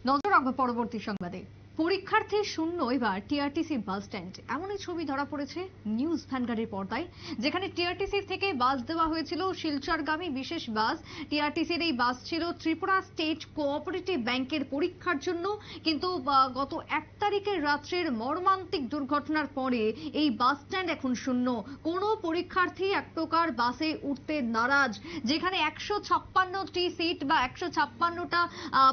নজর রাখবো পরবর্তী সংবাদে। পরীক্ষার্থী শূন্য এবার টিআরটিসি বাস স্ট্যান্ড, এমনই ছবি ধরা পড়েছে নিউজ ভ্যানগার্ডের পর্দায়, যেখানে টিআরটিসি থেকে বাস দেওয়া হয়েছিল শিলচরগামী বিশেষ বাস। টিআরটিসির এই বাস ছিল ত্রিপুরা স্টেট কোঅপারেটিভ ব্যাংকের পরীক্ষার জন্য, কিন্তু গত 1 তারিখের রাত্রের মর্মান্তিক দুর্ঘটনার পরে এই বাস স্ট্যান্ড এখন শূন্য। কোনো পরীক্ষার্থী এক প্রকার বাসে উঠতে নারাজ, যেখানে 156টি সিট বা 156টা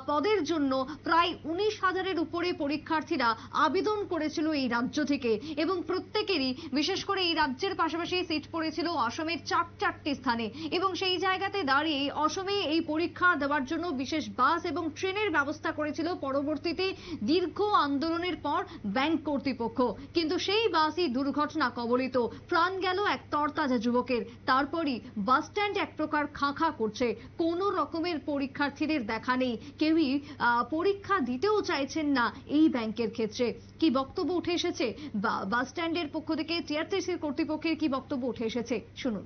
পদের জন্য প্রায় 19,000-এর উপরে পরীক্ষার্থীরা আবেদন করেছিল এই রাজ্য থেকে, এবং প্রত্যেকেরই বিশেষ করে এই রাজ্যের পাশাপাশি সিট পড়েছিল অসমের 4টি স্থানে, এবং সেই জায়গাতে দাঁড়িয়ে অসমে এই পরীক্ষা দেওয়ার জন্য বিশেষ বাস এবং ট্রেনের ব্যবস্থা করেছিল পরবর্তীতে দীর্ঘ আন্দোলনের পর ব্যাংক কর্তৃপক্ষ। কিন্তু সেই বাসই দুর্ঘটনা কবলিত, প্রাণ গেল এক তরতাজা যুবকের। তারপরই বাস স্ট্যান্ড এক প্রকার খাঁ করছে, কোনো রকমের পরীক্ষার্থীদের দেখা নেই, কেউই পরীক্ষা দিতেও চাইছেন না এই ব্যাংকের ক্ষেত্রে। কি বক্তব্য উঠে এসেছে বাস স্ট্যান্ডের পক্ষ থেকে, টিআরটিসির কর্তৃপক্ষের কি বক্তব্য উঠে এসেছে শুনুন।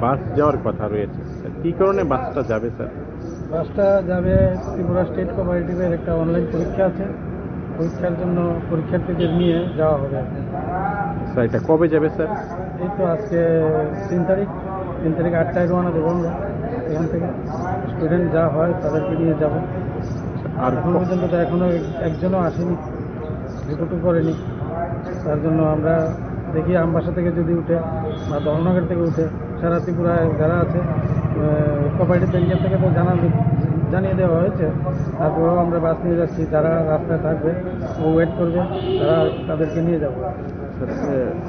বাস যাওয়ার কথা রয়েছে, কি কারণে বাসটা যাবে স্যার? বাসটা যাবে ত্রিপুরা স্টেট কোঅপারেটিভের একটা অনলাইন পরীক্ষা আছে, পরীক্ষার জন্য পরীক্ষার্থীদের নিয়ে যাওয়া হবে। স্যার এটা কবে যাবে স্যার? এই তো আজকে 3 তারিখ 8টায় রওনা দেবো আমরা এখান থেকে। স্টুডেন্ট যা হয় তাদেরকে নিয়ে যাব। আর এখন পর্যন্ত তো এখনো একজনও আসেনি, রিপোর্টও করেনি। তার জন্য আমরা দেখি আমবাসা থেকে যদি উঠে বা ধর্মনগর থেকে উঠে, সারা ত্রিপুরায় যারা আছে কোঅপারেটিভ ব্যাংকের থেকে তো জানিয়ে দেওয়া হয়েছে। তারপরেও আমরা বাস নিয়ে যাচ্ছি, যারা রাস্তায় থাকবে ও ওয়েট করবে, তারা তাদেরকে নিয়ে যাব।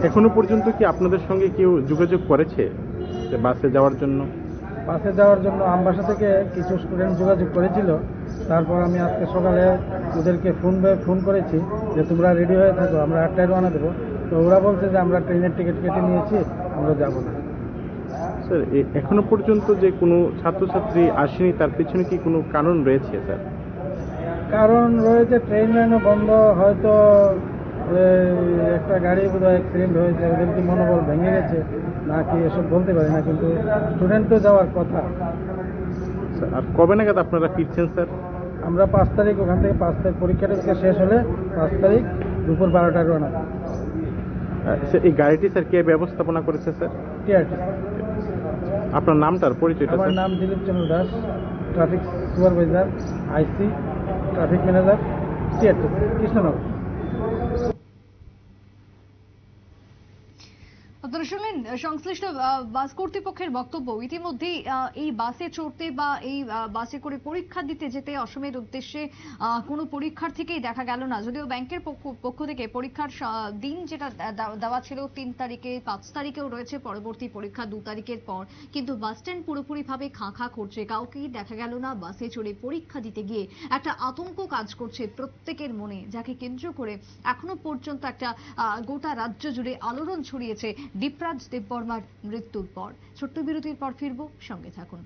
এখনো পর্যন্ত কি আপনাদের সঙ্গে কেউ যোগাযোগ করেছে বাসে যাওয়ার জন্য? বাসে যাওয়ার জন্য আমবাসা থেকে কিছু স্টুডেন্ট যোগাযোগ করেছিল। তারপর আমি আজকে সকালে ওদেরকে ফোন করেছি যে তোমরা রেডি হয়ে থাকো, আমরা 8টায় রওনা দেবো। তো ওরা বলছে যে আমরা ট্রেনের টিকিট কেটে নিয়েছি, আমরা যাব না। স্যার এখনো পর্যন্ত যে কোনো ছাত্রছাত্রী আসেনি, তার পিছনে কি কোনো কারণ রয়েছে স্যার? কারণ রয়েছে, ট্রেন লাইনও বন্ধ, হয়তো একটা গাড়ি বোধহয় অ্যাক্সিডেন্ট হয়েছে, ওদের কি মনোবল ভেঙে গেছে নাকি এসব বলতে পারি না, কিন্তু স্টুডেন্ট তো যাওয়ার কথা। আর কবে নাগাদ আপনারা ফিরছেন স্যার? আমরা 5 তারিখ ওখান থেকে 5 তারিখ পরীক্ষাটা শেষ হলে 5 তারিখ দুপুর 12টায় রওনা। এই গাড়িটি স্যার কে ব্যবস্থাপনা করেছে স্যার? টিআরটিসি। আপনার নামটার পরিচয়টা? আমার নাম দিলীপ চন্দ্র দাস, ট্রাফিক সুপারভাইজার, আইসি, ট্রাফিক ম্যানেজার, টিআরটিসি, কৃষ্ণনগর। আপনারা শুনলেন সংশ্লিষ্ট বাস কর্তৃপক্ষের বক্তব্য। ইতিমধ্যেই এই বাসে চড়তে বা এই বাসে করে পরীক্ষা দিতে যেতে অসমের উদ্দেশ্যে কোনো পরীক্ষার্থীকেই দেখা গেল না। যদিও ব্যাংকের পক্ষ থেকে পরীক্ষার দিন যেটা দেওয়া ছিল 3 তারিখে, 5 তারিখেও রয়েছে পরবর্তী পরীক্ষা 2 তারিখের পর, কিন্তু বাস স্ট্যান্ড পুরোপুরিভাবে খাঁ করছে, কাউকেই দেখা গেল না বাসে চড়ে পরীক্ষা দিতে গিয়ে। একটা আতঙ্ক কাজ করছে প্রত্যেকের মনে, যাকে কেন্দ্র করে এখনো পর্যন্ত একটা গোটা রাজ্য জুড়ে আলোড়ন ছড়িয়েছে দীপরাজ দেববর্মার মৃত্যুর পর। ছোট্ট বিরতির পর ফিরবো, সঙ্গে থাকুন।